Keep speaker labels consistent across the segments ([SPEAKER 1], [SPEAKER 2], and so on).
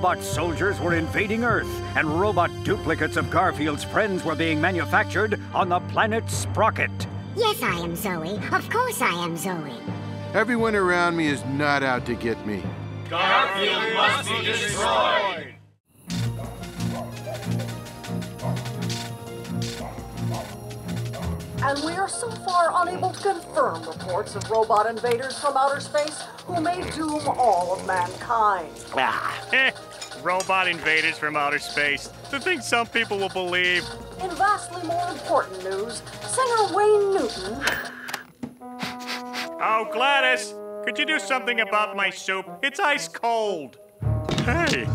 [SPEAKER 1] robot soldiers were invading Earth, and robot duplicates of Garfield's friends were being manufactured on the planet Sprocket.
[SPEAKER 2] Yes, I am Zoe. Of course I am Zoe.
[SPEAKER 3] Everyone around me is not out to get me.
[SPEAKER 4] Garfield must be destroyed!
[SPEAKER 5] And we are so far unable to confirm reports of robot invaders from outer space who may doom all of mankind.
[SPEAKER 6] Robot invaders from outer space. The thing some people will believe.
[SPEAKER 5] In vastly more important news, singer Wayne Newton...
[SPEAKER 6] Oh, Gladys, could you do something about my soup? It's ice cold. Hey.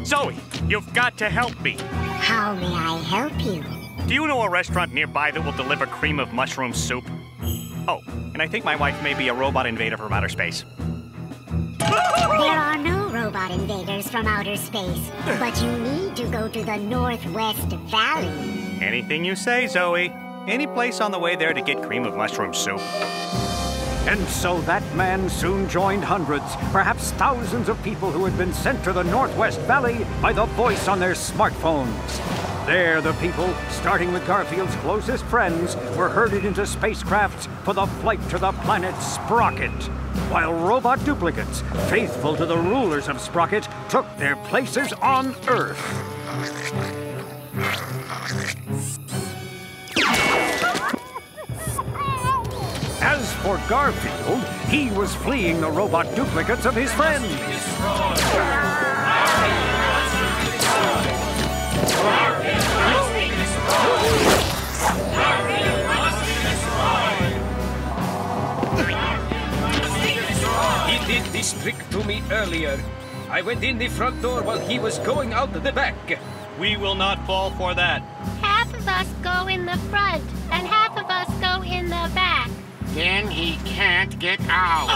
[SPEAKER 6] Zoe, you've got to help me.
[SPEAKER 2] How may I help you?
[SPEAKER 6] Do you know a restaurant nearby that will deliver cream of mushroom soup? Oh, and I think my wife may be a robot invader from outer space.
[SPEAKER 2] There are no robot invaders from outer space, but you need to go to the Northwest Valley.
[SPEAKER 6] Anything you say, Zoe. Any place on the way there to get cream of mushroom soup.
[SPEAKER 1] And so that man soon joined hundreds, perhaps thousands of people who had been sent to the Northwest Valley by the voice on their smartphones. There, the people, starting with Garfield's closest friends, were herded into spacecrafts for the flight to the planet Sprocket, while robot duplicates, faithful to the rulers of Sprocket, took their places on Earth. As for Garfield, he was fleeing the robot duplicates of his friends.
[SPEAKER 7] He did this trick to me earlier. I went in the front door while he was going out the back.
[SPEAKER 6] We will not fall for that.
[SPEAKER 8] Half of us go in the front, and half of us go in the back.
[SPEAKER 9] Then he can't get out.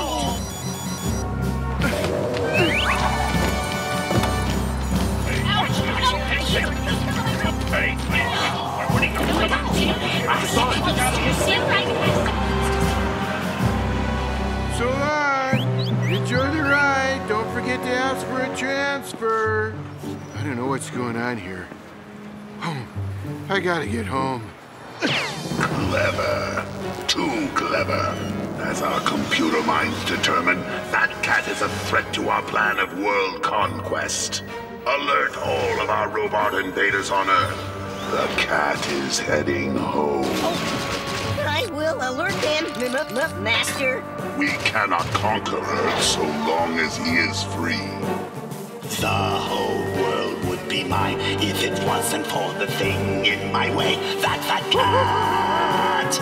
[SPEAKER 3] So long. Enjoy the ride. Don't forget to ask for a transfer. I don't know what's going on here. Home. I gotta get home.
[SPEAKER 10] Clever. Too clever. As our computer minds determine, that cat is a threat to our plan of world conquest. Alert all of our robot invaders on Earth. The cat is heading home.
[SPEAKER 11] I will alert them, Master.
[SPEAKER 10] We cannot conquer Earth so long as he is free.
[SPEAKER 12] The whole world would be mine if it wasn't for the thing in my way, that cat.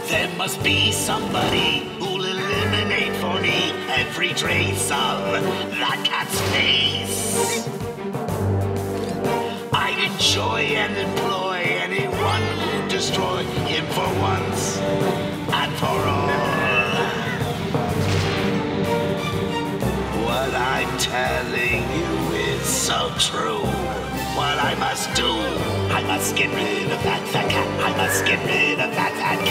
[SPEAKER 12] There must be somebody who'll eliminate for me every trace of that cat's face. I'd enjoy and employ anyone who'd destroy him for once and for all. What I'm telling you is so true. What I must do, I must get rid of that cat. I must get rid of that cat.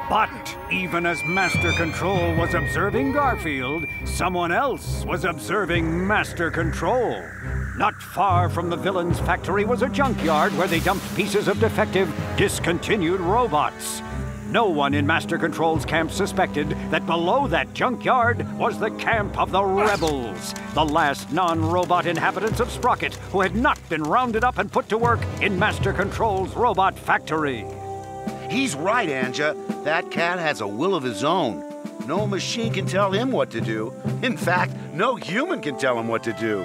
[SPEAKER 1] But even as Master Control was observing Garfield, someone else was observing Master Control. Not far from the villain's factory was a junkyard where they dumped pieces of defective, discontinued robots. No one in Master Control's camp suspected that below that junkyard was the camp of the Rebels, the last non-robot inhabitants of Sprocket who had not been rounded up and put to work in Master Control's robot factory.
[SPEAKER 13] He's right, Anja. That cat has a will of his own. No machine can tell him what to do. In fact, no human can tell him what to do.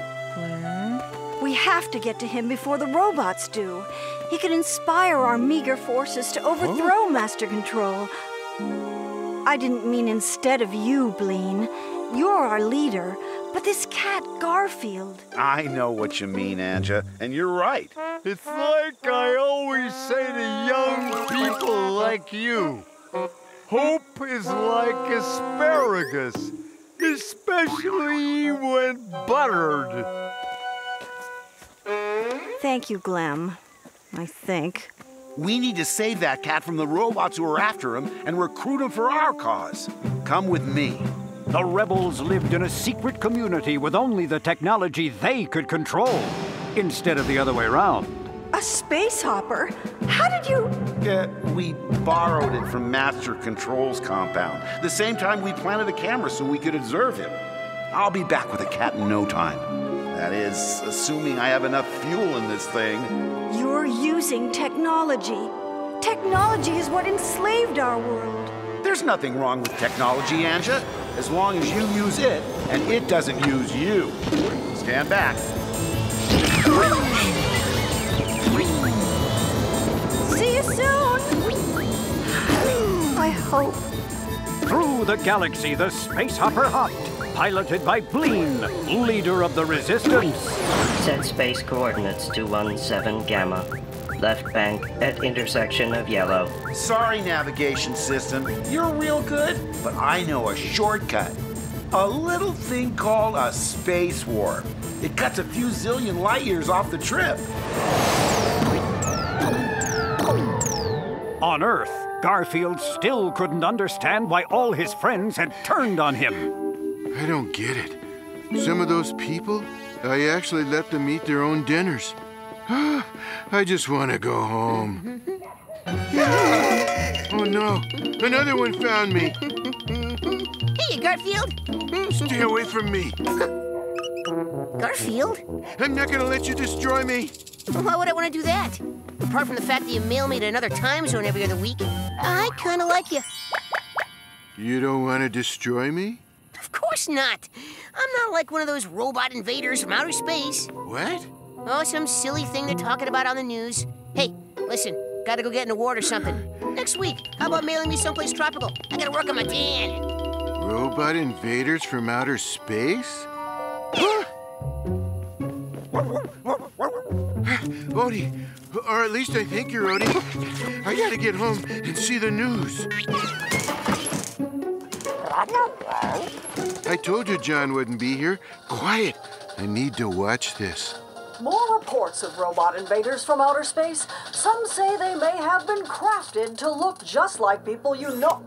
[SPEAKER 14] We have to get to him before the robots do. He can inspire our meager forces to overthrow Master Control. I didn't mean instead of you, Bleen. You're our leader, but this cat, Garfield.
[SPEAKER 13] I know what you mean, Anja, and you're right.
[SPEAKER 15] It's like I always say to young people like you. Hope is like asparagus, especially when buttered.
[SPEAKER 14] Thank you, Glem. I think.
[SPEAKER 13] We need to save that cat from the robots who are after him and recruit him for our cause. Come with me.
[SPEAKER 1] The rebels lived in a secret community with only the technology they could control, instead of the other way around.
[SPEAKER 14] A space hopper? How did you...
[SPEAKER 13] We borrowed it from Master Control's compound. The same time we planted a camera so we could observe him. I'll be back with the cat in no time. That is, assuming I have enough fuel in this thing.
[SPEAKER 14] You're using technology. Technology is what enslaved our world.
[SPEAKER 13] There's nothing wrong with technology, Anja, as long as you use it and it doesn't use you. Stand back.
[SPEAKER 14] See you soon. I hope.
[SPEAKER 1] Through the galaxy, the space hopper hopped, piloted by Bleen, leader of the Resistance.
[SPEAKER 16] Set space coordinates to 17 Gamma. Left bank at intersection of yellow.
[SPEAKER 13] Sorry, navigation system. You're real good, but I know a shortcut. A little thing called a space warp. It cuts a few zillion light years off the trip.
[SPEAKER 1] On Earth, Garfield still couldn't understand why all his friends had turned on him.
[SPEAKER 3] I don't get it. Some of those people, I actually let them eat their own dinners. I just want to go home. Oh no, another one found me.
[SPEAKER 11] Hey, Garfield.
[SPEAKER 3] Stay away from me.
[SPEAKER 11] Garfield?
[SPEAKER 3] I'm not going to let you destroy me.
[SPEAKER 11] Why would I want to do that? Apart from the fact that you mail me to another time zone every other week, I kind of like you.
[SPEAKER 3] You don't want to destroy me?
[SPEAKER 11] Of course not. I'm not like one of those robot invaders from outer space.
[SPEAKER 3] What?
[SPEAKER 11] Oh, some silly thing they're talking about on the news. Hey, listen, gotta go get an award or something. Next week, how about mailing me someplace tropical? I gotta work on my tan.
[SPEAKER 3] Robot invaders from outer space? Odie, or at least I think you're Odie. I gotta get home and see the news. I told you John wouldn't be here. Quiet. I need to watch this.
[SPEAKER 5] More reports of robot invaders from outer space. Some say they may have been crafted to look just like people you know.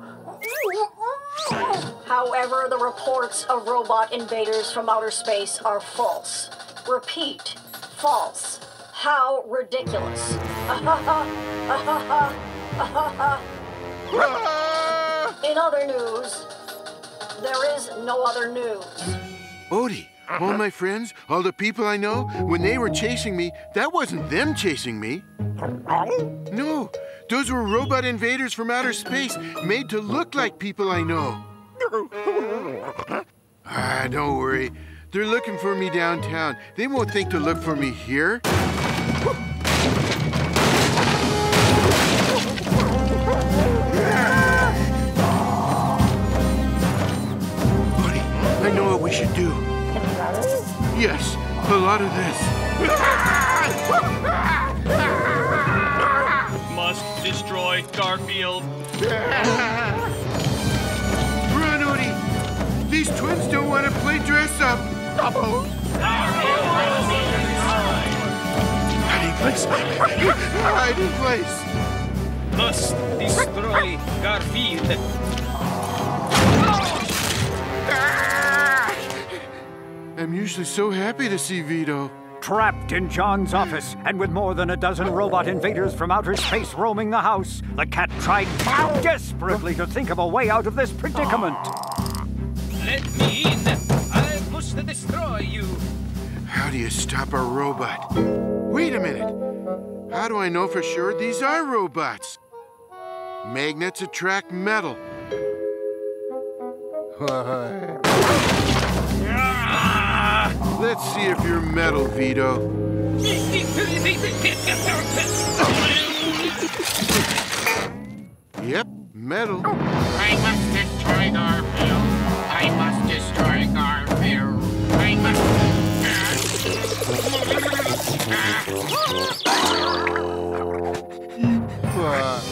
[SPEAKER 5] However, the reports of robot invaders from outer space are false. Repeat, false. How ridiculous. In other news, there is no other news.
[SPEAKER 3] Odie, all my friends, all the people I know, when they were chasing me, that wasn't them chasing me. No, those were robot invaders from outer space, made to look like people I know. Don't worry. They're looking for me downtown. They won't think to look for me here. Buddy, I know what we should do. Yes, a lot of this.
[SPEAKER 4] Must destroy Garfield.
[SPEAKER 3] Run, Odie! These twins don't want to play dress up. Hiding place. Hiding place.
[SPEAKER 7] Must destroy Garfield.
[SPEAKER 3] I'm usually so happy to see Vito.
[SPEAKER 1] Trapped in John's office, and with more than a dozen robot invaders from outer space roaming the house, the cat tried desperately to think of a way out of this predicament.
[SPEAKER 7] Let me in. I must destroy you.
[SPEAKER 3] How do you stop a robot? Wait a minute. How do I know for sure these are robots? Magnets attract metal. Let's see if you're metal, Vito. Yep, metal.
[SPEAKER 9] I must destroy Garfield. I must destroy Garfield. I must...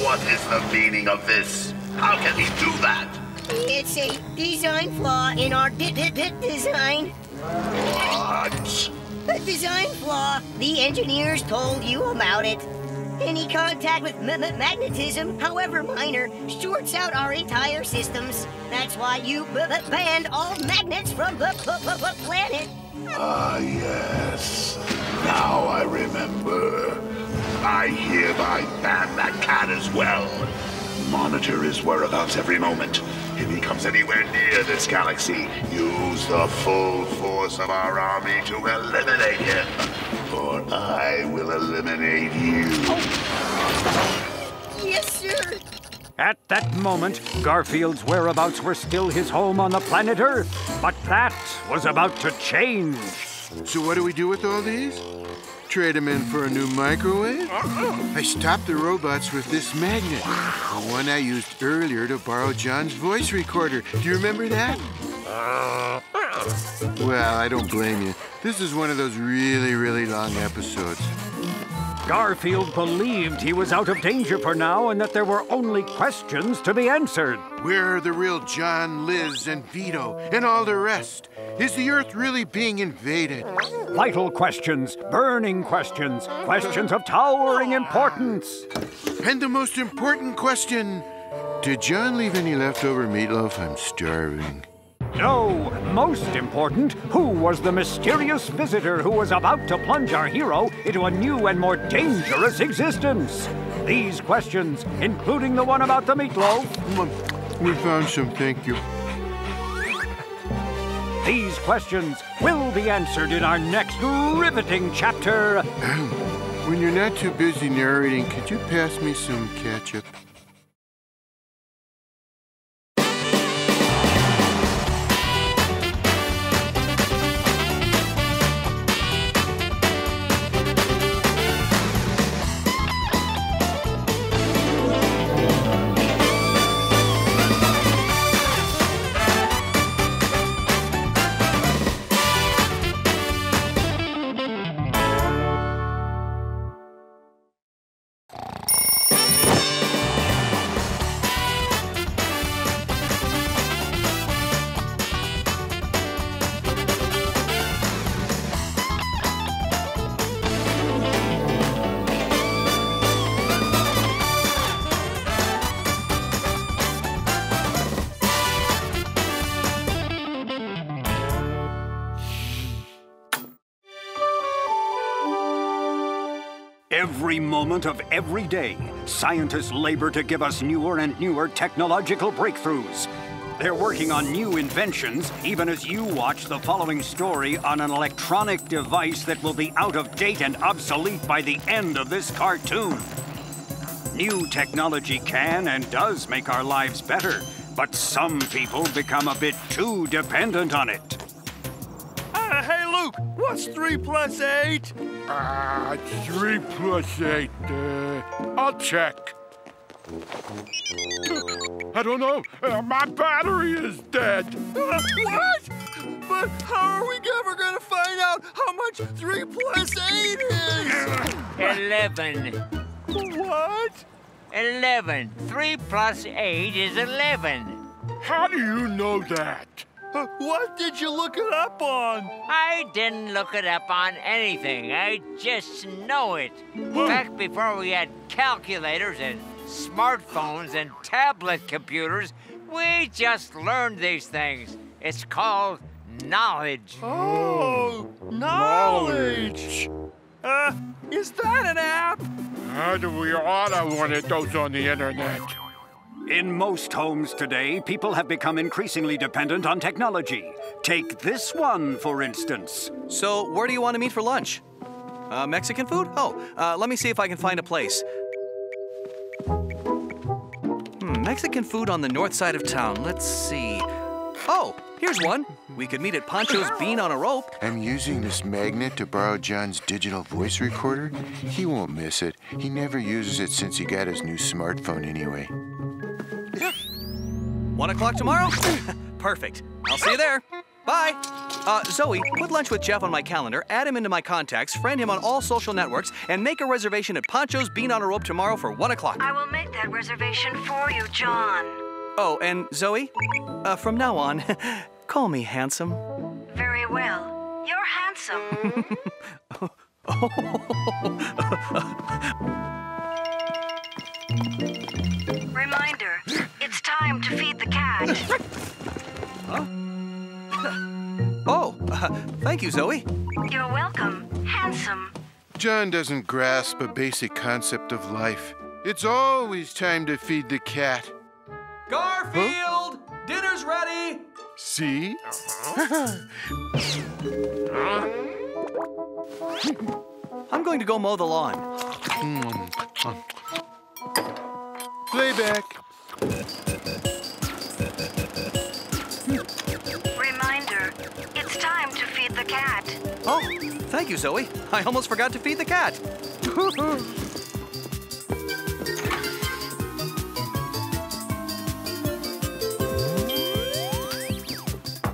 [SPEAKER 10] What is the meaning of this? How can he do that?
[SPEAKER 11] It's a design flaw in our design.
[SPEAKER 10] What?
[SPEAKER 11] A design flaw. The engineers told you about it. Any contact with magnetism, however minor, shorts out our entire systems. That's why you banned all magnets from the planet.
[SPEAKER 10] Ah, yes. Now I remember. I hereby ban that cat as well. Monitor his whereabouts every moment. If he comes anywhere near this galaxy, use the full force of our army to eliminate him. Or I will eliminate you.
[SPEAKER 11] Yes, sir.
[SPEAKER 1] At that moment, Garfield's whereabouts were still his home on the planet Earth. But that was about to change.
[SPEAKER 3] So what do we do with all these? Trade them in for a new microwave? I stopped the robots with this magnet. The one I used earlier to borrow John's voice recorder. Do you remember that? Well, I don't blame you. This is one of those really, really long episodes.
[SPEAKER 1] Garfield believed he was out of danger for now and that there were only questions to be answered.
[SPEAKER 3] Where are the real John, Liz, and Vito, and all the rest? Is the Earth really being invaded?
[SPEAKER 1] Vital questions, burning questions, questions of towering importance.
[SPEAKER 3] And the most important question, did John leave any leftover meatloaf? I'm starving.
[SPEAKER 1] No, most important, who was the mysterious visitor who was about to plunge our hero into a new and more dangerous existence? These questions, including the one about the meatloaf.
[SPEAKER 3] We found some, thank you.
[SPEAKER 1] These questions will be answered in our next riveting chapter.
[SPEAKER 3] When you're not too busy narrating, could you pass me some ketchup?
[SPEAKER 1] Every moment of every day, scientists labor to give us newer and newer technological breakthroughs. They're working on new inventions, even as you watch the following story on an electronic device that will be out of date and obsolete by the end of this cartoon. New technology can and does make our lives better, but some people become a bit too dependent on it.
[SPEAKER 15] Hey, Luke, what's 3 plus 8? 3 plus 8. I'll check. I don't know. My battery is dead. What? But how are we ever going to find out how much 3 plus 8 is?
[SPEAKER 17] 11.
[SPEAKER 15] What?
[SPEAKER 17] 11. 3 plus 8 is 11.
[SPEAKER 15] How do you know that? What did you look it up on?
[SPEAKER 17] I didn't look it up on anything. I just know it. Back before we had calculators and smartphones and tablet computers, we just learned these things. It's called knowledge.
[SPEAKER 15] Oh, knowledge. Is that an app? How do we order one of those on the internet?
[SPEAKER 1] In most homes today, people have become increasingly dependent on technology. Take this one, for instance.
[SPEAKER 18] So, where do you want to meet for lunch? Mexican food? Oh, let me see if I can find a place. Mexican food on the north side of town. Let's see. Oh, here's one. We could meet at Pancho's Bean on a Rope.
[SPEAKER 3] I'm using this magnet to borrow John's digital voice recorder. He won't miss it. He never uses it since he got his new smartphone anyway.
[SPEAKER 18] 1 o'clock tomorrow? Perfect. I'll see you there. Bye. Zoe, put lunch with Jeff on my calendar, add him into my contacts, friend him on all social networks, and make a reservation at Pancho's Bean on a Rope tomorrow for 1 o'clock.
[SPEAKER 14] I will make that reservation for you, John.
[SPEAKER 18] Oh, and Zoe, from now on, call me handsome.
[SPEAKER 14] Very well. You're handsome. Reminder, it's time to feed the cat.
[SPEAKER 18] Huh? Oh, thank you, Zoe.
[SPEAKER 14] You're welcome. Handsome.
[SPEAKER 3] John doesn't grasp a basic concept of life. It's always time to feed the cat.
[SPEAKER 18] Garfield! Huh? Dinner's ready!
[SPEAKER 3] See?
[SPEAKER 18] I'm going to go mow the lawn.
[SPEAKER 3] Playback.
[SPEAKER 14] Reminder, it's time to feed the cat.
[SPEAKER 18] Oh, thank you, Zoe. I almost forgot to feed the cat.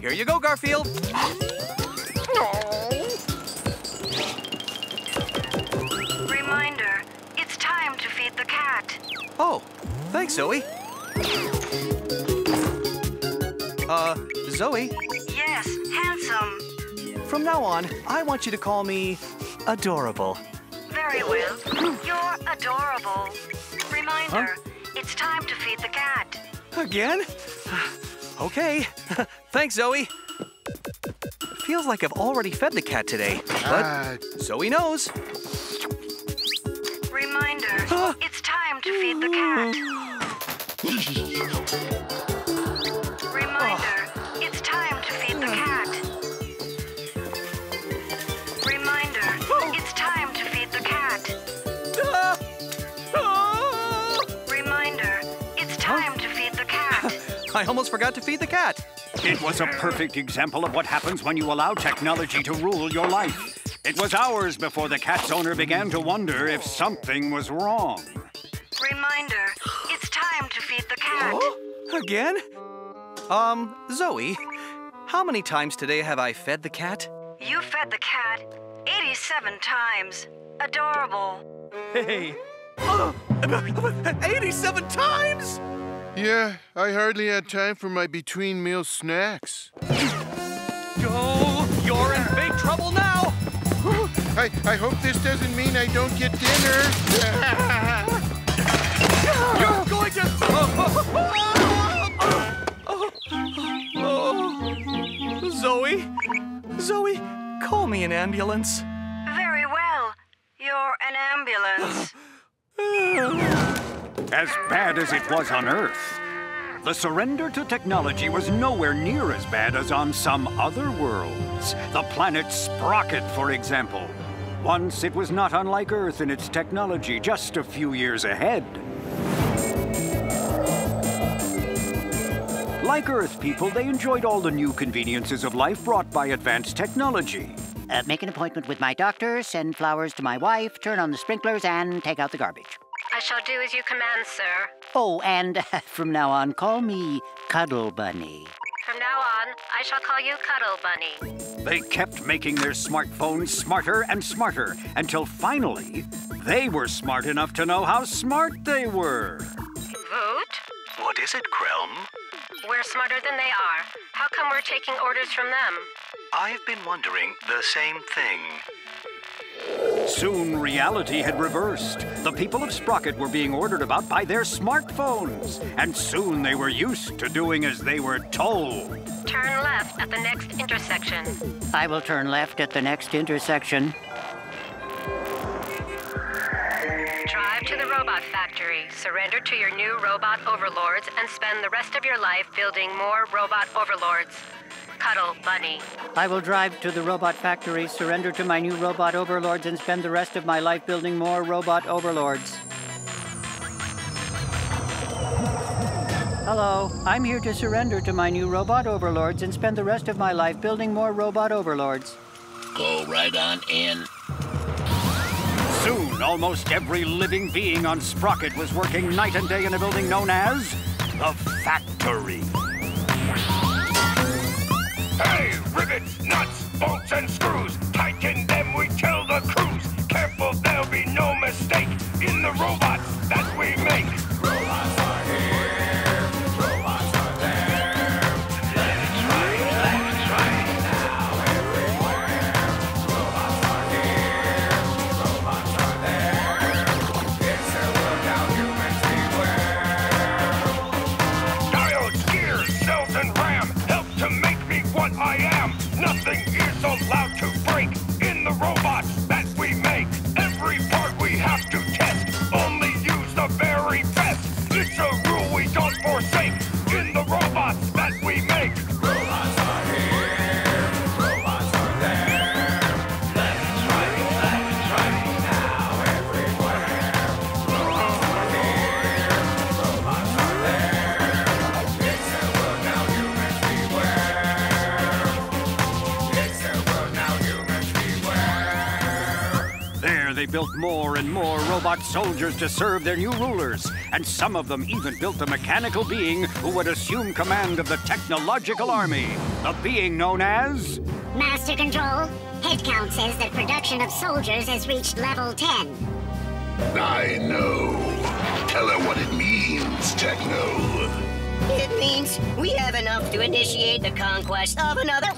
[SPEAKER 18] Here you go, Garfield.
[SPEAKER 14] Reminder, it's time to feed the cat.
[SPEAKER 18] Oh, thanks, Zoe. Zoe?
[SPEAKER 14] Yes, handsome.
[SPEAKER 18] From now on, I want you to call me adorable.
[SPEAKER 14] Very well. You're adorable. Reminder, it's time to feed the cat.
[SPEAKER 18] Again? Okay. Thanks, Zoe. Feels like I've already fed the cat today, but Zoe knows.
[SPEAKER 14] Reminder, it's time to feed the cat. Reminder, it's time to feed the cat. Reminder, it's time to feed the cat. Reminder, it's time to feed the cat.
[SPEAKER 18] I almost forgot to feed the cat.
[SPEAKER 1] It was a perfect example of what happens when you allow technology to rule your life. It was hours before the cat's owner began to wonder if something was wrong.
[SPEAKER 14] Reminder, it's time to feed the cat.
[SPEAKER 18] Again? Zoe, how many times today have I fed the cat?
[SPEAKER 14] You fed the cat 87 times. Adorable.
[SPEAKER 18] Hey. 87 times?
[SPEAKER 3] Yeah, I hardly had time for my between-meal snacks.
[SPEAKER 18] Oh, you're in big trouble now.
[SPEAKER 3] I hope this doesn't mean I don't get dinner.
[SPEAKER 18] You're going to... Zoe, call me an ambulance.
[SPEAKER 14] Very well. You're an ambulance.
[SPEAKER 1] As bad as it was on Earth, the surrender to technology was nowhere near as bad as on some other worlds. The planet Sprocket, for example. Once it was not unlike Earth in its technology, just a few years ahead. Like Earth people, they enjoyed all the new conveniences of life brought by advanced technology.
[SPEAKER 19] Make an appointment with my doctor, send flowers to my wife, turn on the sprinklers, and take out the garbage.
[SPEAKER 8] I shall do as you command, sir.
[SPEAKER 19] Oh, and from now on, call me Cuddle Bunny.
[SPEAKER 8] From now on, I shall call you Cuddle Bunny.
[SPEAKER 1] They kept making their smartphones smarter and smarter until finally, they were smart enough to know how smart they were.
[SPEAKER 8] Voot?
[SPEAKER 18] What is it, Krelm?
[SPEAKER 8] We're smarter than they are. How come we're taking orders from them?
[SPEAKER 18] I've been wondering the same thing.
[SPEAKER 1] Soon reality had reversed. The people of Sprocket were being ordered about by their smartphones, and soon they were used to doing as they were told.
[SPEAKER 8] Turn left at the next intersection.
[SPEAKER 19] I will turn left at the next intersection.
[SPEAKER 8] Drive to the robot factory, surrender to your new robot overlords, and spend the rest of your life building more robot overlords. Cuddle Bunny.
[SPEAKER 19] I will drive to the robot factory, surrender to my new robot overlords, and spend the rest of my life building more robot overlords. Hello, I'm here to surrender to my new robot overlords and spend the rest of my life building more robot overlords.
[SPEAKER 12] Go right on in.
[SPEAKER 1] Soon, almost every living being on Sprocket was working night and day in a building known as the Factory.
[SPEAKER 20] Hey, rivets, nuts, bolts, and screws. Tighten them, we tell the crews. Careful, there'll be no mistake in the robots that we make. Robots are here, robots are there. Let's try now everywhere. Robots are here, robots are there. It's a world now humans
[SPEAKER 1] built more and more robot soldiers to serve their new rulers, and some of them even built a mechanical being who would assume command of the technological army, the being known as...
[SPEAKER 2] Master Control, head count says that production of soldiers has reached level 10.
[SPEAKER 10] I know. Tell her what it means, Techno.
[SPEAKER 11] It means we have enough to initiate the conquest of another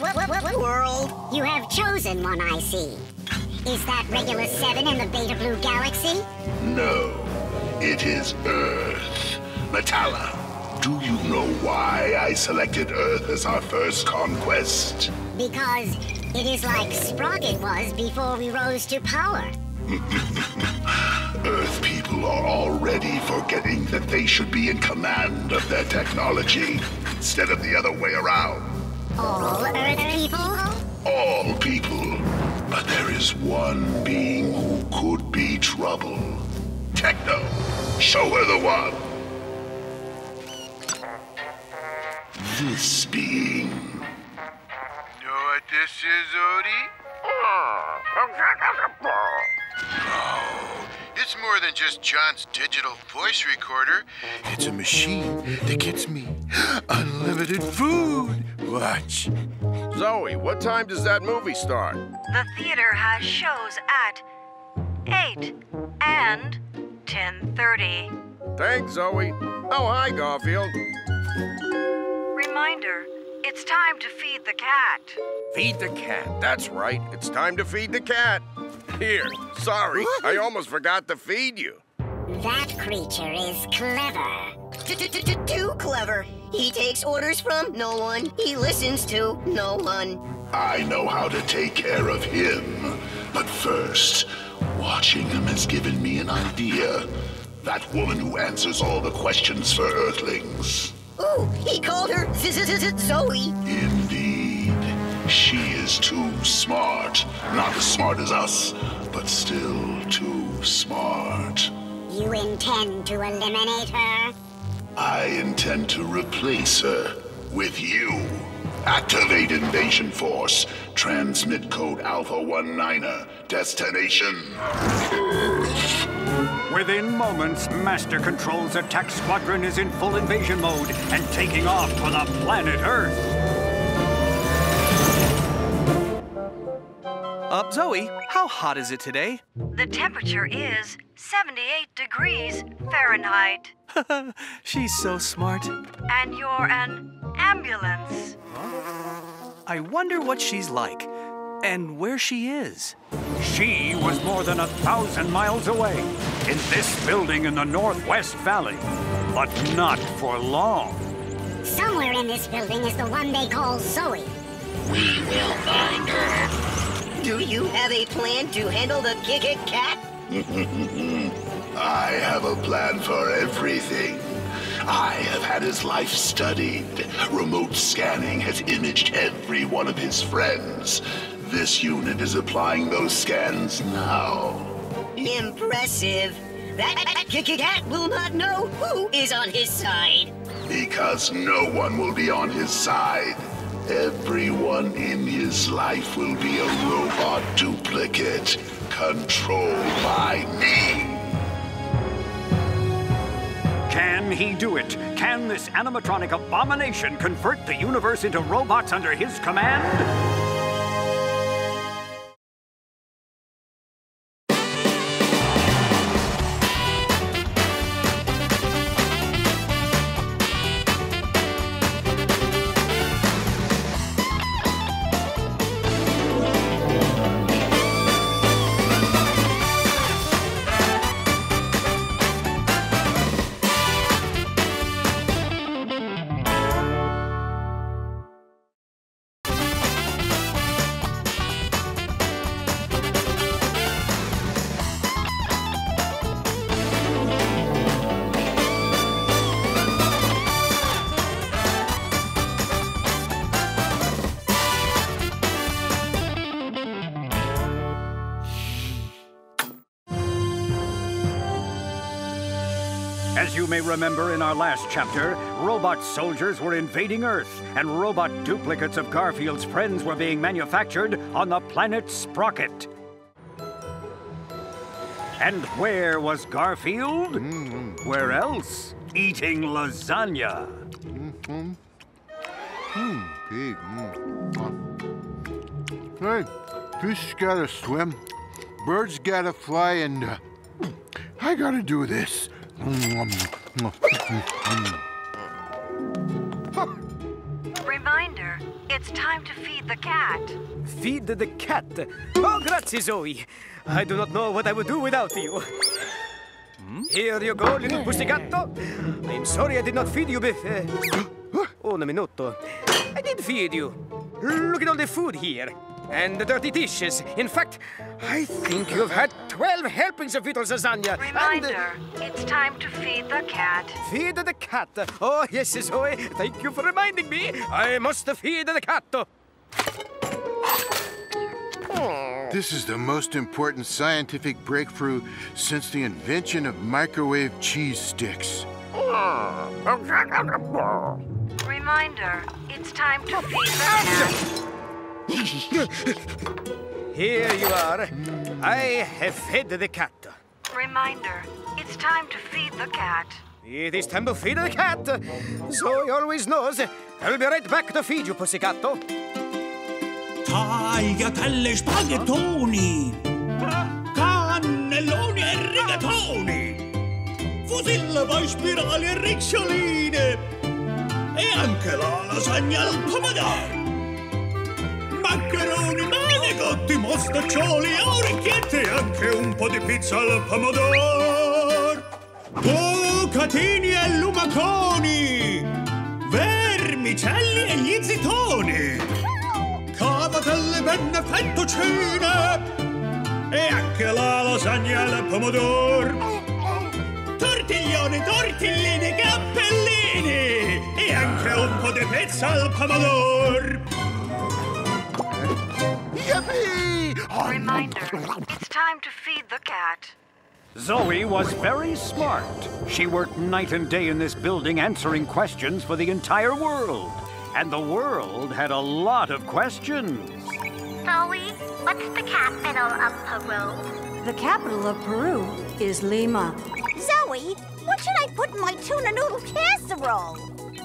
[SPEAKER 11] world.
[SPEAKER 2] You have chosen one, I see. Is that Regulus 7 in the Beta Blue Galaxy?
[SPEAKER 10] No, it is Earth. Metalla, do you know why I selected Earth as our first conquest?
[SPEAKER 2] Because it is like Sprocket was before we rose to power.
[SPEAKER 10] Earth people are already forgetting that they should be in command of their technology, instead of the other way around.
[SPEAKER 2] All Earth people?
[SPEAKER 10] All people. But there is one being who could be trouble. Techno, show her the one. This being.
[SPEAKER 3] Know what this is, Odie? Oh, it's more than just John's digital voice recorder. It's a machine that gets me unlimited food. Watch.
[SPEAKER 15] Zoe, what time does that movie start?
[SPEAKER 14] The theater has shows at 8 and 10:30.
[SPEAKER 15] Thanks, Zoe. Oh, hi, Garfield.
[SPEAKER 14] Reminder, it's time to feed the cat.
[SPEAKER 15] Feed the cat. That's right. It's time to feed the cat. Here, sorry. I almost forgot to feed you.
[SPEAKER 2] That creature is clever.
[SPEAKER 11] Too clever. He takes orders from no one. He listens to no one.
[SPEAKER 10] I know how to take care of him. But first, watching him has given me an idea. That woman who answers all the questions for Earthlings.
[SPEAKER 11] Oh, he called her Zoe.
[SPEAKER 10] Indeed. She is too smart. Not as smart as us, but still too smart.
[SPEAKER 2] You intend to eliminate her?
[SPEAKER 10] I intend to replace her with you. Activate Invasion Force. Transmit code Alpha 19er. Destination Earth.
[SPEAKER 1] Within moments, Master Control's attack squadron is in full invasion mode and taking off for the planet Earth.
[SPEAKER 18] Zoe, how hot is it today?
[SPEAKER 14] The temperature is 78 degrees Fahrenheit.
[SPEAKER 18] She's so smart.
[SPEAKER 14] And you're an ambulance.
[SPEAKER 18] I wonder what she's like and where she is.
[SPEAKER 1] She was more than 1,000 miles away, in this building in the Northwest Valley. But not for long.
[SPEAKER 2] Somewhere in this building is the one they call Zoe.
[SPEAKER 9] We will find her.
[SPEAKER 11] Do you have a plan to handle the cat?
[SPEAKER 10] I have a plan for everything. I have had his life studied. Remote scanning has imaged every one of his friends. This unit is applying those scans now.
[SPEAKER 11] Impressive. That cat will not know who is on his side.
[SPEAKER 10] Because no one will be on his side. Everyone in his life will be a robot duplicate, controlled by me.
[SPEAKER 1] Can he do it? Can this animatronic abomination convert the universe into robots under his command? As you may remember in our last chapter, robot soldiers were invading Earth, and robot duplicates of Garfield's friends were being manufactured on the planet Sprocket. And where was Garfield? Where else? Eating lasagna.
[SPEAKER 3] Pig. Hey, fish gotta swim, birds gotta fly, and I gotta do this.
[SPEAKER 8] Reminder, it's time to feed the cat.
[SPEAKER 7] Feed the cat. Oh, grazie, Zoe. I do not know what I would do without you. Here you go, little pussycatto. I'm sorry I did not feed you before. Un minuto. I did feed you. Look at all the food here. And the dirty dishes. In fact, I think you've had 12 helpings of Vito's lasagna.
[SPEAKER 8] Reminder, it's time to feed the cat.
[SPEAKER 7] Feed the cat. Oh, yes, Zoe. Thank you for reminding me. I must feed the cat.
[SPEAKER 3] This is the most important scientific breakthrough since the invention of microwave cheese sticks.
[SPEAKER 8] Reminder, it's time to feed the cat.
[SPEAKER 7] Here you are. I have fed the cat.
[SPEAKER 8] Reminder, it's time to feed the cat.
[SPEAKER 7] It is time to feed the cat. Zoe always knows. I'll be right back to feed you, pussycatto.
[SPEAKER 21] Tagliatelle spaghettoni, cannelloni e rigatoni, fusilli poi spirali e riccioline, e anche la lasagna al pomodoro. Maccheroni, manicotti, mostaccioli, orecchiette e anche un po' di pizza al pomodoro. Bucatini e lumaconi, vermicelli e gli zitoni. Cavatelle, penne, fettuccine e anche la lasagna al pomodoro. Tortiglioni, tortellini, cappellini e anche un po' di pizza al pomodoro.
[SPEAKER 3] Yippee!
[SPEAKER 8] Reminder, it's time to feed the cat.
[SPEAKER 1] Zoe was very smart. She worked night and day in this building answering questions for the entire world. And the world had a lot of questions.
[SPEAKER 2] Zoe, what's the capital of Peru?
[SPEAKER 14] The capital of Peru is Lima.
[SPEAKER 11] Zoe, what should I put in my tuna noodle casserole?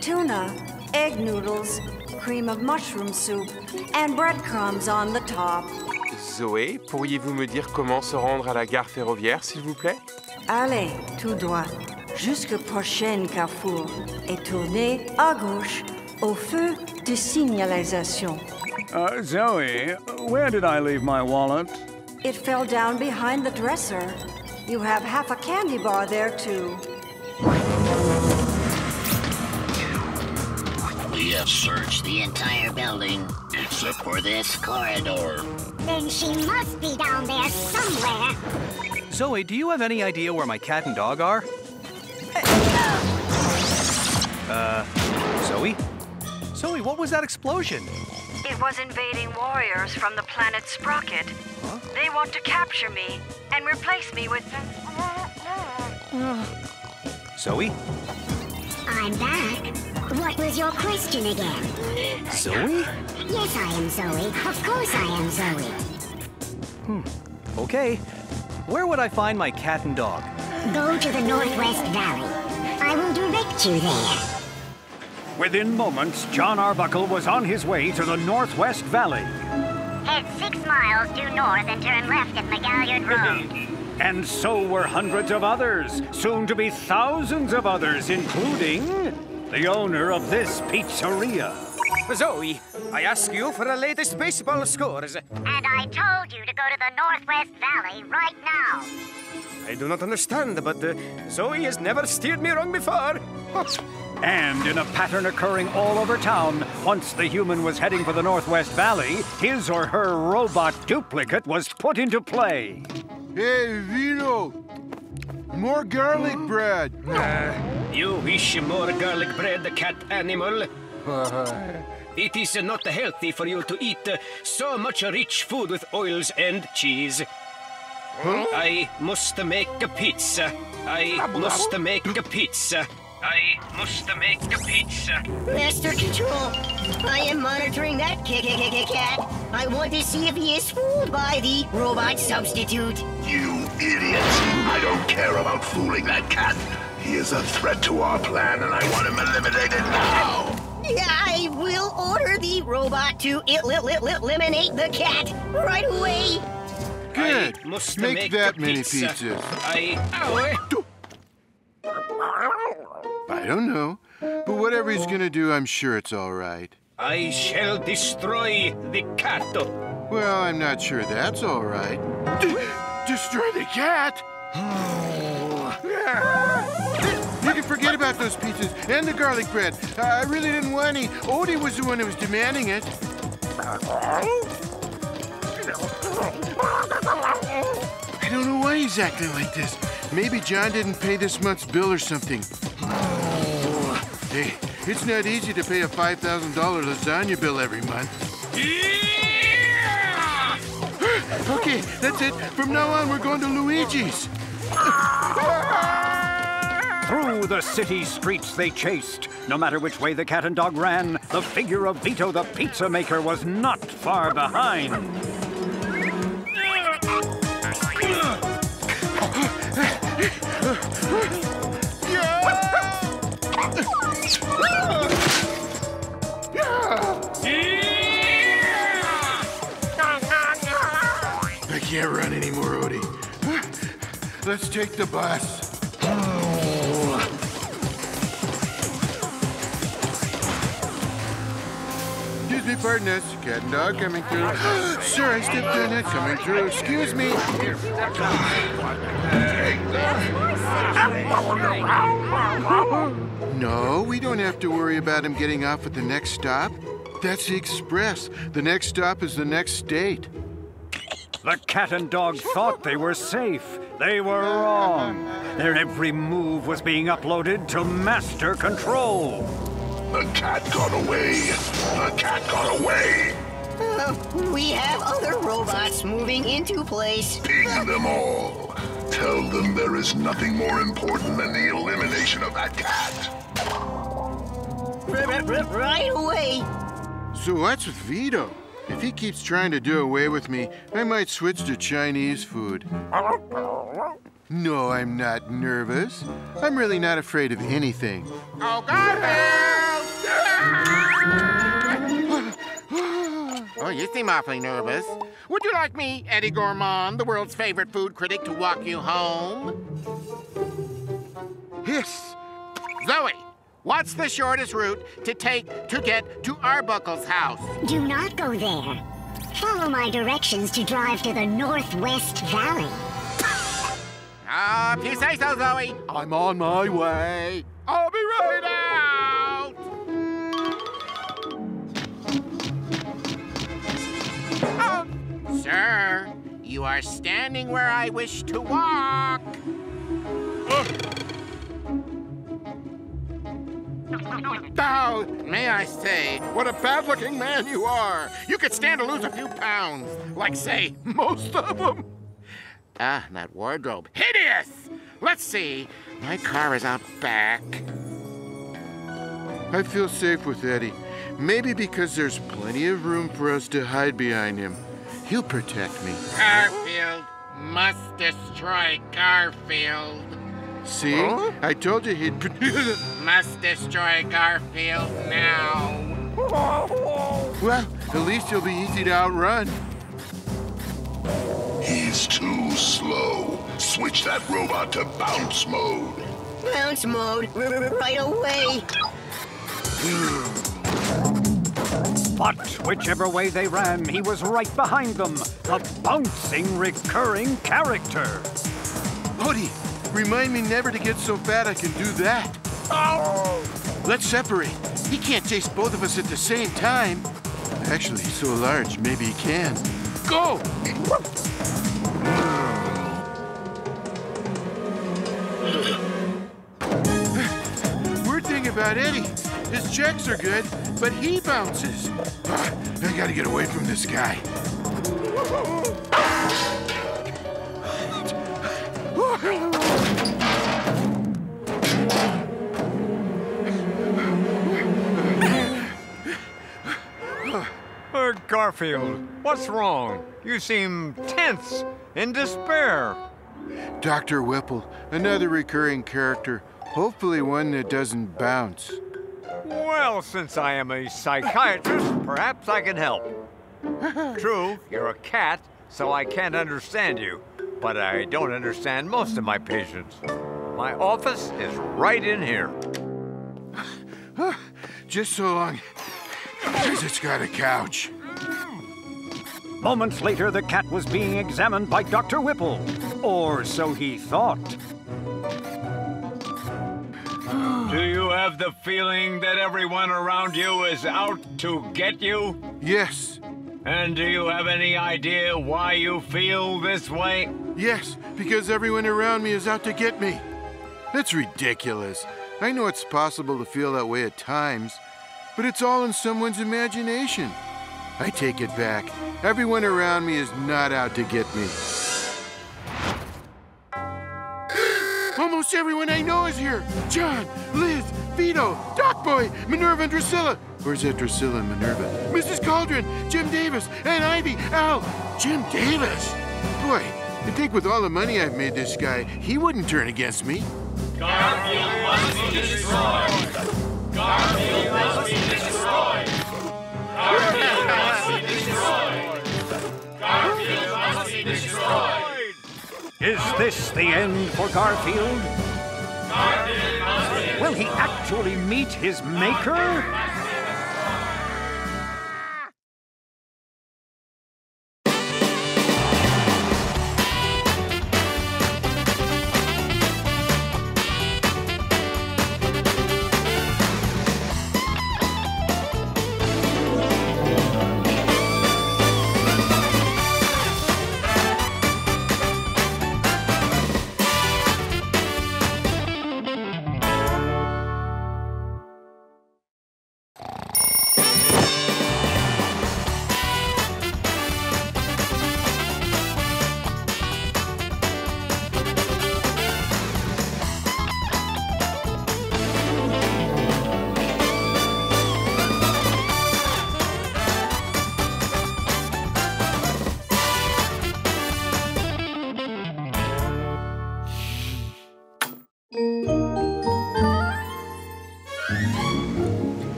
[SPEAKER 14] Tuna, egg noodles, cream of mushroom soup, and breadcrumbs on the top.
[SPEAKER 22] Zoé, pourriez-vous me dire comment se rendre à la gare ferroviaire, s'il vous plaît?
[SPEAKER 14] Allez, tout droit, jusqu'au prochain carrefour, et tournez à gauche au feu de signalisation.
[SPEAKER 1] Zoe, where did I leave my wallet?
[SPEAKER 14] It fell down behind the dresser. You have half a candy bar there, too.
[SPEAKER 2] We have searched the entire building, except for this corridor. Then she must be down there somewhere.
[SPEAKER 18] Zoe, do you have any idea where my cat and dog are? Zoe? Zoe, what was that explosion?
[SPEAKER 8] It was invading warriors from the planet Sprocket.
[SPEAKER 18] Huh?
[SPEAKER 8] They want to capture me and replace me with...
[SPEAKER 18] Zoe?
[SPEAKER 2] I'm back. What was your question again?
[SPEAKER 18] Zoe?
[SPEAKER 2] Yes, I am Zoe. Of course I am Zoe.
[SPEAKER 18] Okay. Where would I find my cat and dog?
[SPEAKER 2] Go to the Northwest Valley. I will direct you there.
[SPEAKER 1] Within moments, John Arbuckle was on his way to the Northwest Valley.
[SPEAKER 2] Head 6 miles due north and turn left at Maligayang Road.
[SPEAKER 1] And so were hundreds of others, soon to be thousands of others, including the owner of this pizzeria.
[SPEAKER 7] Zoe, I ask you for the latest baseball scores.
[SPEAKER 2] And I told you to go to the Northwest Valley right now.
[SPEAKER 7] I do not understand, but Zoe has never steered me wrong before.
[SPEAKER 1] And in a pattern occurring all over town, once the human was heading for the Northwest Valley, his or her robot duplicate was put into play.
[SPEAKER 3] Hey, Vito! More garlic bread!
[SPEAKER 7] You wish more garlic bread, cat animal? It is not healthy for you to eat so much rich food with oils and cheese. I must make a pizza. I must make a pizza. I must make a pizza.
[SPEAKER 11] Master Control, I am monitoring that cat. I want to see if he is fooled by the robot substitute.
[SPEAKER 10] You idiot! I don't care about fooling that cat. He is a threat to our plan, and I want him eliminated now.
[SPEAKER 11] I will order the robot to eliminate the cat right away.
[SPEAKER 3] Good.
[SPEAKER 7] I must
[SPEAKER 3] Make that many pizzas. I don't know, but whatever he's gonna do, I'm sure it's all right.
[SPEAKER 7] I shall destroy the cat.
[SPEAKER 3] Well, I'm not sure that's all right. Destroy the cat? You can forget about those pizzas and the garlic bread. I really didn't want any. Odie was the one who was demanding it. I don't know why he's acting like this. Maybe John didn't pay this month's bill or something. Hey, it's not easy to pay a $5,000 lasagna bill every month. Okay, that's it. From now on, we're going to Luigi's.
[SPEAKER 1] Through the city streets they chased. No matter which way the cat and dog ran, the figure of Vito the pizza maker was not far behind.
[SPEAKER 3] I can't run anymore, Odie. Let's take the bus. Excuse me, pardon us. Cat and dog coming through. Sir, I stepped on it. Coming through. Excuse me. No, we don't have to worry about him getting off at the next stop. That's the express. The next stop is the next state.
[SPEAKER 1] The cat and dog thought they were safe. They were wrong. Their every move was being uploaded to Master Control.
[SPEAKER 10] The cat got away. The cat got away.
[SPEAKER 11] We have other robots moving into place.
[SPEAKER 10] Ping them all. Tell them there is nothing more important than the elimination of that cat.
[SPEAKER 11] Right away.
[SPEAKER 3] So what's with Vito? If he keeps trying to do away with me, I might switch to Chinese food. No, I'm not nervous. I'm really not afraid of anything.
[SPEAKER 9] Oh, Garfield! Oh, you seem awfully nervous. Would you like me, Eddie Gourmand, the world's favorite food critic, to walk you home?
[SPEAKER 3] Yes.
[SPEAKER 9] Zoe, what's the shortest route to take to get to Arbuckle's house?
[SPEAKER 2] Do not go there. Follow my directions to drive to the Northwest Valley.
[SPEAKER 9] If you say so, Zoe.
[SPEAKER 3] I'm on my way.
[SPEAKER 9] I'll be right out. Sir, you are standing where I wish to walk. Oh, may I say, what a bad-looking man you are. You could stand to lose a few pounds. Like, say, most of them. Ah, that wardrobe. Hideous! Let's see. My car is out back.
[SPEAKER 3] I feel safe with Eddie. Maybe because there's plenty of room for us to hide behind him. He'll protect me.
[SPEAKER 9] Garfield must destroy Garfield.
[SPEAKER 3] See? Huh? I told you he'd...
[SPEAKER 9] Must destroy Garfield now.
[SPEAKER 3] Well, at least he'll be easy to outrun.
[SPEAKER 10] He's too slow. Switch that robot to bounce mode.
[SPEAKER 11] Bounce mode, right away.
[SPEAKER 1] But whichever way they ran, he was right behind them. A bouncing, recurring character.
[SPEAKER 3] Odie, remind me never to get so fat I can do that. Oh. Let's separate. He can't chase both of us at the same time. Actually, he's so large, maybe he can. Go! Weird thing about Eddie, his checks are good, but he bounces. I gotta get away from this guy.
[SPEAKER 6] Garfield, what's wrong? You seem tense, in despair.
[SPEAKER 3] Dr. Whipple, another recurring character. Hopefully one that doesn't bounce.
[SPEAKER 6] Well, since I am a psychiatrist, perhaps I can help. True, you're a cat, so I can't understand you. But I don't understand most of my patients. My office is right in here.
[SPEAKER 3] Just so long as it's got a couch.
[SPEAKER 1] Moments later, the cat was being examined by Dr. Whipple. Or so he thought.
[SPEAKER 6] Do you have the feeling that everyone around you is out to get you?
[SPEAKER 3] Yes.
[SPEAKER 6] And do you have any idea why you feel this way?
[SPEAKER 3] Yes, because everyone around me is out to get me. That's ridiculous. I know it's possible to feel that way at times, but it's all in someone's imagination. I take it back. Everyone around me is not out to get me. Almost everyone I know is here. John, Liz, Vito, Doc Boy, Minerva and Drusilla. Where's that Drusilla and Minerva? Mrs. Cauldron, Jim Davis, and Ivy, Al. Jim Davis? Boy, you'd think with all the money I've made this guy, he wouldn't turn against me.
[SPEAKER 20] Garfield must be destroyed. Garfield must be destroyed. Garfield must be destroyed. Garfield must be destroyed.
[SPEAKER 1] Is this the end for Garfield?
[SPEAKER 20] Garfield must be destroyed.
[SPEAKER 1] Will he actually meet his maker?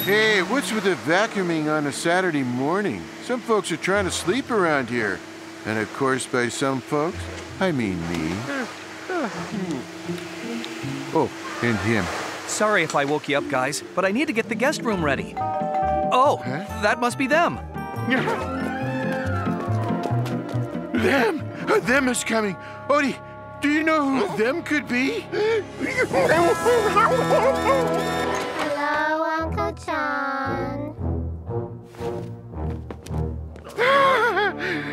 [SPEAKER 3] Hey, what's with the vacuuming on a Saturday morning? Some folks are trying to sleep around here. And of course, by some folks, I mean me. Oh, and him.
[SPEAKER 18] Sorry if I woke you up, guys, but I need to get the guest room ready. Oh, that must be them.
[SPEAKER 3] Them! Them is coming. Odie, do you know who them could be?
[SPEAKER 16] Hello, Uncle John.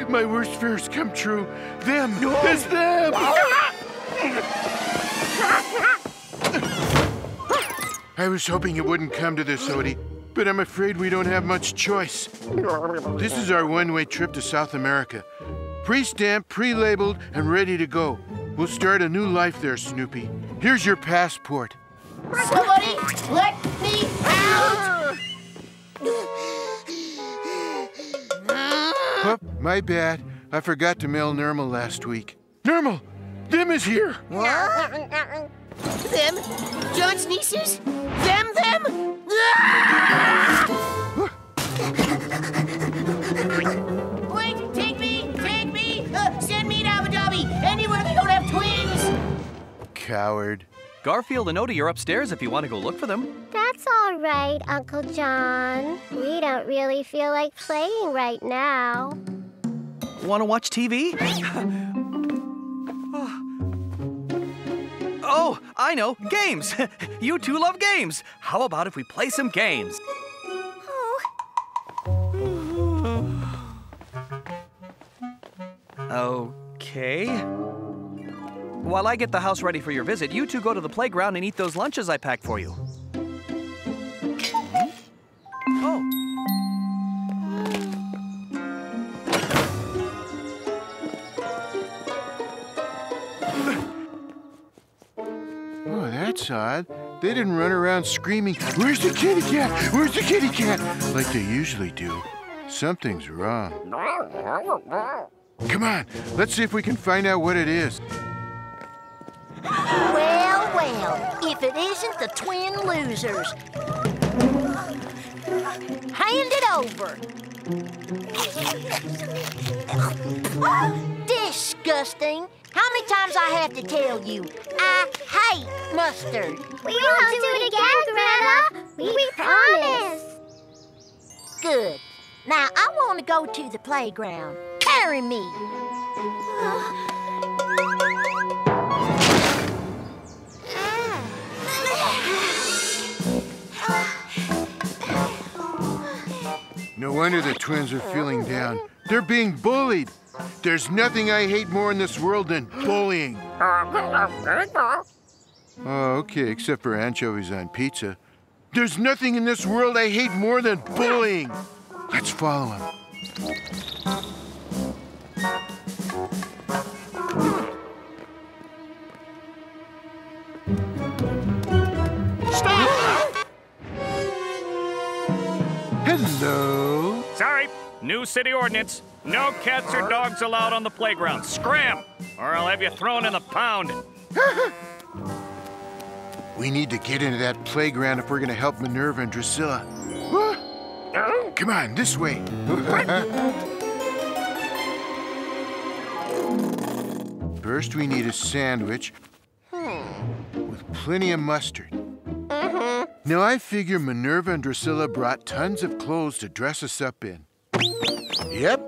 [SPEAKER 3] My worst fears come true. Them! It's them! I was hoping it wouldn't come to this, Odie, but I'm afraid we don't have much choice. This is our one-way trip to South America. Pre-stamped, pre-labeled, and ready to go. We'll start a new life there, Snoopy. Here's your passport.
[SPEAKER 11] Somebody let me out!
[SPEAKER 3] Oh, my bad. I forgot to mail Nermal last week. Nermal! Them is here!
[SPEAKER 11] Them? John's nieces? Them? Wait, take me! Send me to Abu Dhabi! Anywhere they don't have twins!
[SPEAKER 3] Coward.
[SPEAKER 18] Garfield and Odie are upstairs if you want to go look for them.
[SPEAKER 16] That's all right, Uncle John. We don't really feel like playing right now.
[SPEAKER 18] Want to watch TV? Oh, I know, games. You two love games. How about if we play some games? Okay. While I get the house ready for your visit, you two go to the playground and eat those lunches I packed for you. Oh.
[SPEAKER 3] Oh, that's odd. They didn't run around screaming, "Where's the kitty cat? Where's the kitty cat?" like they usually do. Something's wrong. Come on, let's see if we can find out what it is.
[SPEAKER 5] Well, well, if it isn't the twin losers. Hand it over. Disgusting. How many times I have to tell you? I hate mustard.
[SPEAKER 16] We won't do it again, Greta. We promise.
[SPEAKER 5] Good. Now, I want to go to the playground. Carry me.
[SPEAKER 3] No wonder the twins are feeling down. They're being bullied. There's nothing I hate more in this world than bullying. Oh, okay, except for anchovies on pizza. There's nothing in this world I hate more than bullying. Let's follow him.
[SPEAKER 21] Stop!
[SPEAKER 3] Hello.
[SPEAKER 13] Sorry, new city ordinance. No cats or dogs allowed on the playground. Scram, or I'll have you thrown in the pound.
[SPEAKER 3] We need to get into that playground if we're going to help Minerva and Drusilla. Come on, this way. First, we need a sandwich with plenty of mustard. Now, I figure Minerva and Drusilla brought tons of clothes to dress us up in. Yep.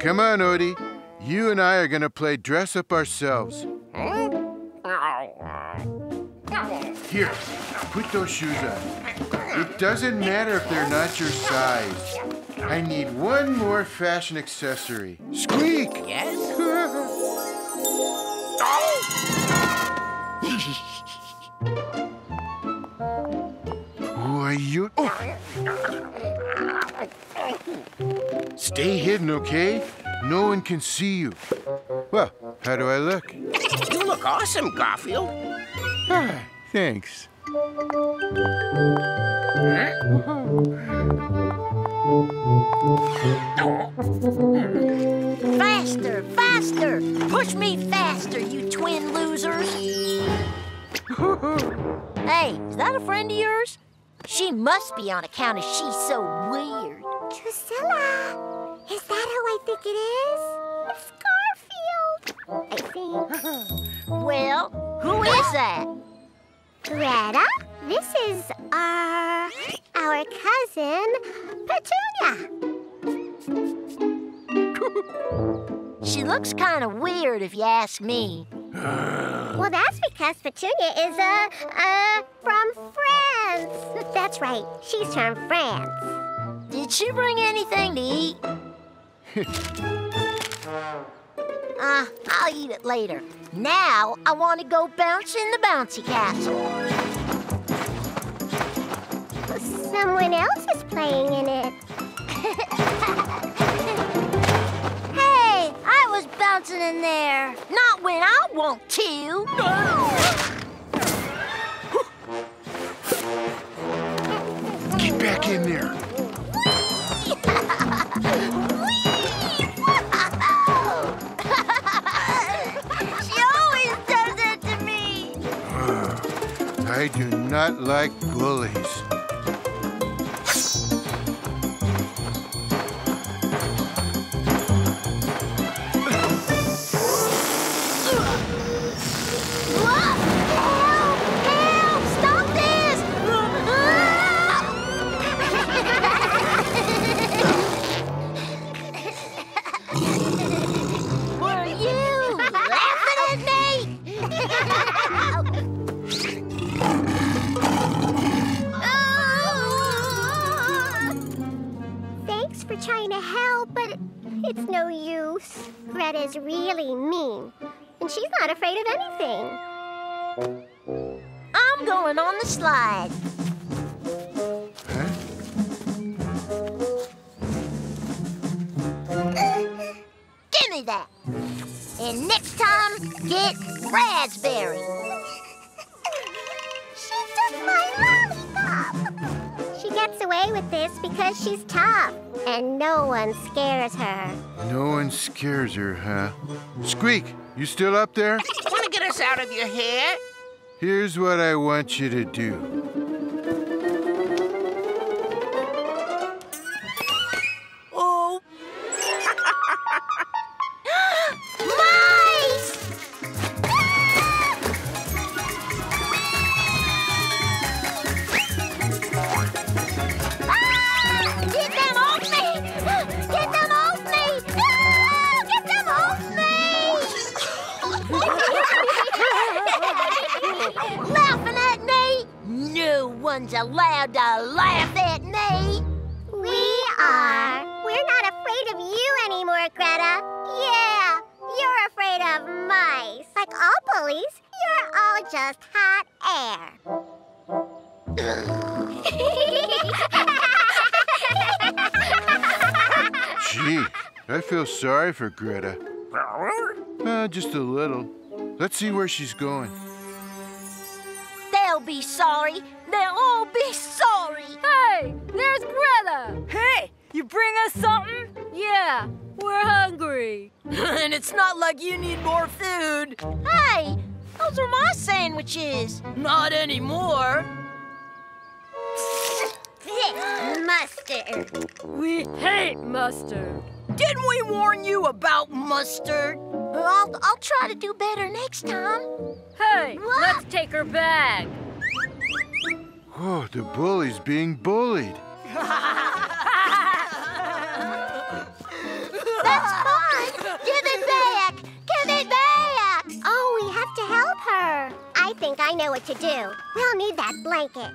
[SPEAKER 3] Come on, Odie. You and I are going to play dress up ourselves. Here, put those shoes on. It doesn't matter if they're not your size. I need one more fashion accessory. Squeak!
[SPEAKER 17] Yes?
[SPEAKER 3] Who are you? Oh. Stay hidden, okay? No one can see you. Well, how do I look?
[SPEAKER 9] You look awesome, Garfield.
[SPEAKER 3] Ah, thanks.
[SPEAKER 5] Faster, faster! Push me faster, you twin losers! Hey, is that a friend of yours? She must be on account of she's so weird.
[SPEAKER 16] Drusilla, is that who I think it is? It's Garfield, I think.
[SPEAKER 5] Well, who is that?
[SPEAKER 16] Greta, this is our cousin, Petunia.
[SPEAKER 5] She looks kind of weird if you ask me.
[SPEAKER 16] Well, that's because Petunia is, from France. That's right, she's from France.
[SPEAKER 5] Did she bring anything to eat? I'll eat it later. Now, I want to go bounce in the bouncy castle.
[SPEAKER 16] Someone else is playing in it.
[SPEAKER 5] Hey, I was bouncing in there. Not when I want to.
[SPEAKER 3] Get back in there.
[SPEAKER 5] She always does it to me.
[SPEAKER 3] I do not like bullies.
[SPEAKER 16] Trying to help, but it's no use. Greta's really mean, and she's not afraid of anything.
[SPEAKER 5] I'm going on the slide.
[SPEAKER 3] Huh?
[SPEAKER 5] Give me that. And next time, get raspberry.
[SPEAKER 16] She took my She gets away with this because she's tough, and no one scares her.
[SPEAKER 3] No one scares her, huh? Squeak, you still up there?
[SPEAKER 11] Want to get us out of your hair?
[SPEAKER 3] Here's what I want you to do.
[SPEAKER 11] Oh.
[SPEAKER 5] Mice! Get them off me! Get them off me! No! Get them off me! Laughing at me? No one's allowed to laugh at me.
[SPEAKER 16] We are. We're not afraid of you anymore, Greta. Yeah, you're afraid of mice. Like all bullies, you're all just hot air.
[SPEAKER 3] Gee, I feel sorry for Greta. Just a little. Let's see where she's going.
[SPEAKER 5] They'll be sorry. They'll all be sorry.
[SPEAKER 4] Hey, there's Greta. Hey, you bring us something? Yeah, we're hungry.
[SPEAKER 5] And it's not like you need more food. Hey, those are my sandwiches. Not anymore.
[SPEAKER 16] Mustard.
[SPEAKER 4] We hate mustard.
[SPEAKER 5] Didn't we warn you about mustard? I'll try to do better next time.
[SPEAKER 4] Hey, let's take her bag.
[SPEAKER 3] Oh, the bully's being bullied.
[SPEAKER 16] That's fun. Give it back. Give it back. Oh, we have to help her. I think I know what to do. We'll need that blanket.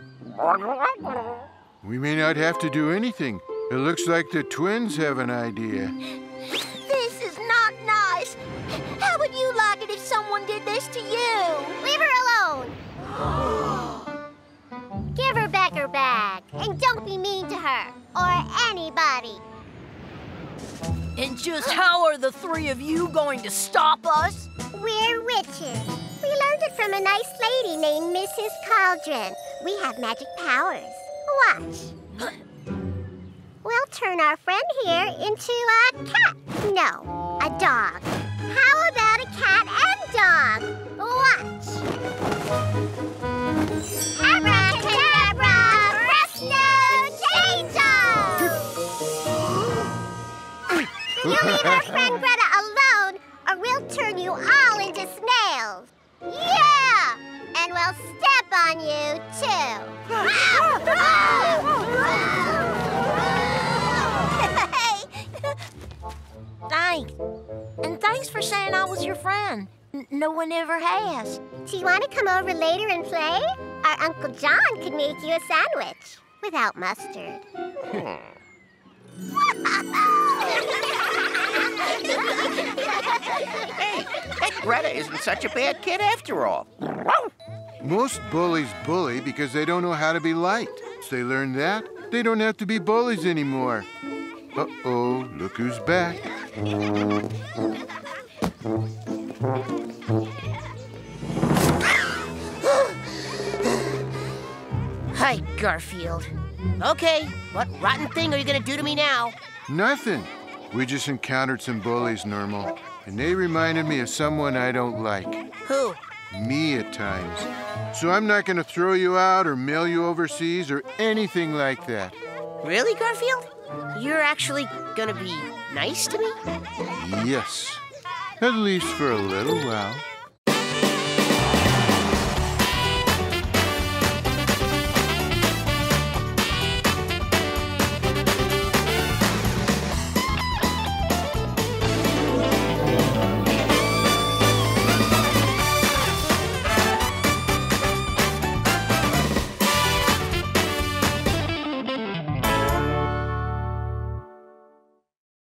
[SPEAKER 3] We may not have to do anything. It looks like the twins have an idea.
[SPEAKER 5] This is not nice. How would you like it if someone did this to you?
[SPEAKER 16] Leave her alone. Give her back her bag. And don't be mean to her. Or anybody.
[SPEAKER 5] And just how are the three of you going to stop us?
[SPEAKER 16] We're witches. We learned it from a nice lady named Mrs. Cauldron. We have magic powers. Watch. We'll turn our friend here into a cat. No, a dog. How about a cat and dog? Watch. Abracadabra, presto, change-up! You leave our friend Greta alone, or we'll turn you all into snails. Yeah! And we'll step on you, too.
[SPEAKER 5] Thanks. And thanks for saying I was your friend. No one ever has.
[SPEAKER 16] Do you want to come over later and play? Our Uncle John could make you a sandwich without mustard.
[SPEAKER 9] Hey, Greta isn't such a bad kid after all.
[SPEAKER 3] Most bullies bully because they don't know how to be liked. Once they learn that, they don't have to be bullies anymore. Uh-oh, look who's back.
[SPEAKER 5] Hi, Garfield. Okay, what rotten thing are you gonna do to me now?
[SPEAKER 3] Nothing. We just encountered some bullies, Normal, and they reminded me of someone I don't like.
[SPEAKER 5] Who?
[SPEAKER 3] Me at times. So I'm not gonna throw you out or mail you overseas or anything like that.
[SPEAKER 5] Really, Garfield? You're actually gonna be nice to me?
[SPEAKER 3] Yes. At least for a little while.